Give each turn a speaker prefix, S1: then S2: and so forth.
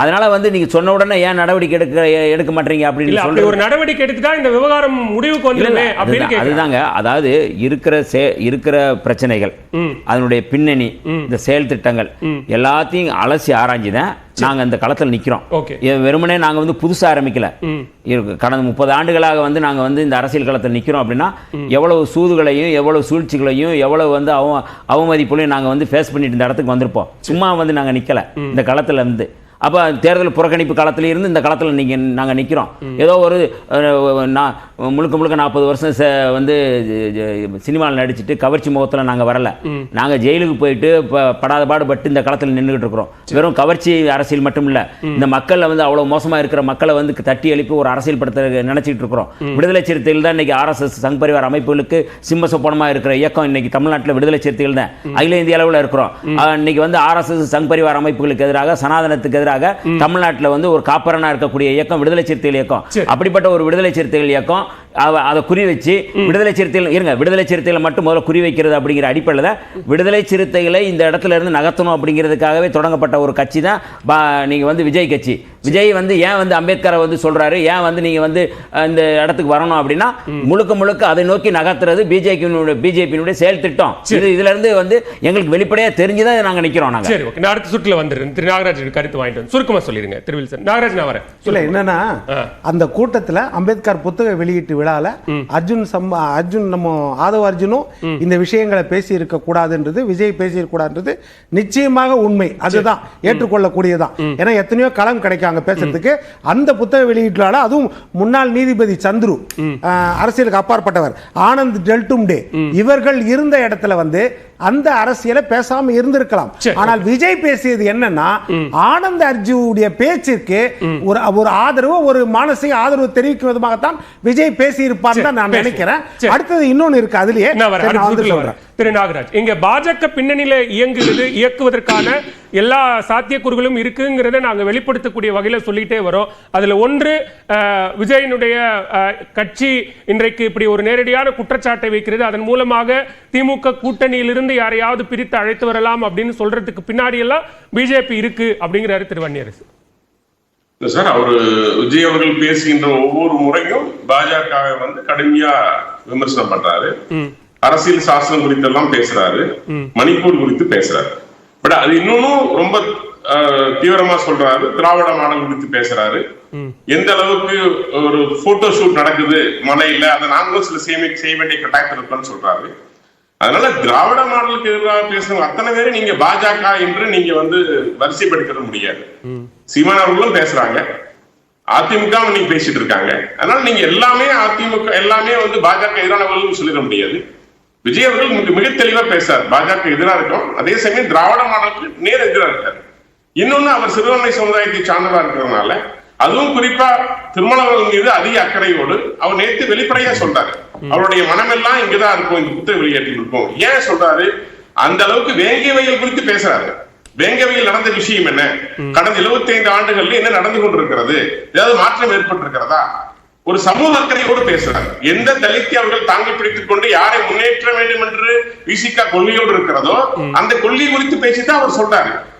S1: அதனால நீங்க சொன்ன உடனே ஏன் நடவடிக்கை எடுக்க மாட்டீங்க அப்படின்னு
S2: சொல்லி ஒரு நடவடிக்கை எடுத்துட்டா இந்த விவகாரம் முடிவுக்கு வந்துருமே அப்படின்னு
S1: அதுதாங்க. அதாவது இருக்கிற பிரச்சனைகள், அதனுடைய பின்னணி, இந்த செயல் திட்டங்கள் எல்லாத்தையும் அலசி ஆராய்ஞ்சுதான் நாங்க அந்த களத்தில் நிக்கிறோம். வெறுமனே நாங்க புதுசா ஆரம்பிக்கல. கடந்த 30 ஆண்டுகளாக நாங்க இந்த அரசியல் களத்தில் நிக்கிறோம் அப்படின்னா எவ்வளவு சூதுகளையும் எவ்வளவு சூழ்ச்சிகளையும் எவ்வளவு அவமதிப்புகளையும் நாங்க ஃபேஸ் பண்ணிட்டு இந்த இடத்துக்கு வந்திருப்போம். சும்மா நாங்க நிக்கல இந்த களத்துல இருந்து. அப்போ தேர்தல் புறக்கணிப்பு காலத்தில் இருந்து இந்த காலத்தில் நாங்கள் நிற்கிறோம். ஏதோ ஒரு முழுக்க 40 வருஷம் சினிமாவில் நடிச்சுட்டு கவர்ச்சி முகத்தில் நாங்கள் வரல. நாங்கள் ஜெயிலுக்கு போயிட்டு படாத பாடுபட்டு இந்த காலத்தில் நின்றுகிட்டு இருக்கிறோம். வெறும் கவர்ச்சி அரசியல் மட்டும் இல்லை, இந்த மக்களில் அவ்வளோ மோசமாக இருக்கிற மக்களை தட்டி எழுப்பி ஒரு அரசியல் படுத்த நினைச்சிட்டு இருக்கிறோம். விடுதலை சிறுத்தைகள் தான் இன்னைக்கு RSS சங் பரிவார் அமைப்புகளுக்கு சிம்ம சொப்பனமாக இருக்கிற இயக்கம். இன்னைக்கு தமிழ்நாட்டில் விடுதலை சிறுத்தைகள் தான் அகில இந்திய அளவில் இருக்கிறோம். இன்னைக்கு RSS சங் பரிவார் அமைப்புகளுக்கு எதிராக, சனாதனத்துக்கு எதிராக தமிழ்நாட்டில் ஒரு காப்பரனா இருக்கக்கூடிய இயக்கம் விடுதலை சிறுத்தைகள் இயக்கம். அப்படிப்பட்ட ஒரு விடுதலை சிறுத்தைகள் இயக்கம் அதை குறி வச்சு விடுதலை சிறுத்தைகள் மட்டும் முதல்ல குறி வைக்கிறது அப்படிங்கிற அடிப்படையில் விடுதலை சிறுத்தைகளை இந்த இடத்துல இருந்து நகர்த்தணும் அப்படிங்கிறதுக்காகவே தொடங்கப்பட்ட ஒரு கட்சி தான் நீங்க விஜய் கட்சி. விஜய் ஏன் அம்பேத்கரை சொல்றாரு, ஏன் நீங்க இந்த இடத்துக்கு வரணும் அப்படின்னா முழுக்க அதை நோக்கி நகர்த்துறது பிஜேபியினுடைய செயல் திட்டம். இதுல இருந்து எங்களுக்கு வெளிப்படையா தெரிஞ்சுதான் நாங்க நிக்கிறோம். நாங்க
S2: அடுத்த சுற்றுல வந்துருங்க. திரு நாகராஜ் கருத்து வாங்கிட்டு சுருக்கமா சொல்லிருங்க. திருவில்சன் நாகராஜ் நான் வரேன்.
S3: இல்ல என்னன்னா அந்த கூட்டத்துல அம்பேத்கர் புத்தக வெளியீட்டு விழால அர்ஜுன் நம்ம ஆதவ அர்ஜுனும் இந்த விஷயங்களை பேசி இருக்க கூடாதுன்றது, விஜய் பேசி இருக்க கூடாதுன்றது நிச்சயமாக உண்மை. அதுதான் ஏற்றுக்கொள்ளக்கூடியதான். ஏன்னா எத்தனையோ களம் கிடைக்காங்க பேசுறதுக்கு. அந்த புத்தக வெளியீட்டுல அதுவும் முன்னாள் நீதிபதி சந்துரு, அரசியலுக்கு அப்பாற்பட்டவர், ஆனந்த் டெல்டும்டே இவர்கள் இருந்த இடத்துல அந்த அரசியலை பேசாம இருந்திருக்கலாம். ஆனால் விஜய் பேசியது என்னன்னா ஆனந்த் அர்ஜுனுடைய பேச்சுக்கு ஒரு ஆதரவு, ஒரு மானசீக ஆதரவு தெரிவிக்கும் விதமாகத்தான் விஜய் பேசி இருப்பார் தான் நான் நினைக்கிறேன். அடுத்தது இன்னொன்னு இருக்கு. அதுலயே
S2: திரு நாகராஜ், இங்க பாஜக பின்னணியில இயக்குவதற்கான எல்லா சாத்தியக்கூறுகளும் இருக்குங்கிறத நாங்க வெளிப்படுத்தக்கூடிய வகையில சொல்லிட்டே வரோம். அதுல ஒன்று, விஜயனுடைய கட்சி இன்றைக்கு இப்படி ஒரு நேரடியான குற்றச்சாட்டை வைக்கிறது. அதன் மூலமாக திமுக கூட்டணியிலிருந்து யாரையாவது பிரித்து அழைத்து வரலாம் அப்படின்னு சொல்றதுக்கு பின்னாடி எல்லாம் பிஜேபி இருக்கு அப்படிங்கிறாரு திரு வன்னியரசு.
S4: சார், அவரு விஜய் அவர்கள் பேசுகின்ற ஒவ்வொரு முறையும் பாஜகவை கடுமையா விமர்சனம் பண்றாரு. அரசியல் சாசனம் குறித்து எல்லாம் பேசுறாரு, மணிப்பூர் குறித்து பேசுறாரு. பட் அது இன்னொன்னும் ரொம்ப தீவிரமா சொல்றாரு. திராவிட மாடல் குறித்து பேசுறாரு. எந்த அளவுக்கு ஒரு போட்டோ ஷூட் நடக்குது மலையில, அதை நாங்களும் சில செய்ய வேண்டிய கட்டாயத்தில் இருப்பேன்னு சொல்றாரு. அதனால திராவிட மாடலுக்கு எதிராக பேசுறவங்க அத்தனை பேரும் நீங்க பாஜக என்று நீங்க வரிசைப்படுத்த முடியாது. சீமான் அவர்களும் பேசுறாங்க, அதிமுக நீங்க பேசிட்டு இருக்காங்க. அதனால நீங்க எல்லாமே அதிமுக எல்லாமே பாஜக எதிரானவர்கள் சொல்லிட முடியாது. விஜய் அவர்கள் மிக தெளிவா பேசுறாரு. பாஜக எதிராக இருக்கும், அதே சமயம் திராவிட மாடலுக்கு நேர் எதிராக இருக்காரு. இன்னொன்னு, அவர் சிறுபான்மை சமுதாயத்தை சார்ந்தவா இருக்கிறதுனால, அதுவும் குறிப்பா திருமணவர்கள் மீது அதிக அக்கறையோடு அவர் நேற்று வெளிப்படையா சொல்றாரு. அவருடைய மனமெல்லாம் இங்கதான் இருக்கும், இந்த புத்தக வெளியேற்றில் இருக்கும். ஏன் சொல்றாரு? அந்த அளவுக்கு வேங்கியவைகள் குறித்து பேசுறாரு. வேங்கவையில் நடந்த விஷயம் என்ன, கடந்த 75 ஆண்டுகள்ல என்ன நடந்து கொண்டிருக்கிறது, ஏதாவது மாற்றம் ஏற்பட்டிருக்கிறதா, ஒரு சமூக அக்கறையோடு பேசுறாங்க. எந்த தலித்தை அவர்கள் தாங்கி பிடித்துக் கொண்டு யாரை முன்னேற்ற வேண்டும் என்று விசிகா கொள்கையோடு இருக்கிறதோ அந்த கொள்கை குறித்து பேசிதான் அவர் சொல்றாரு.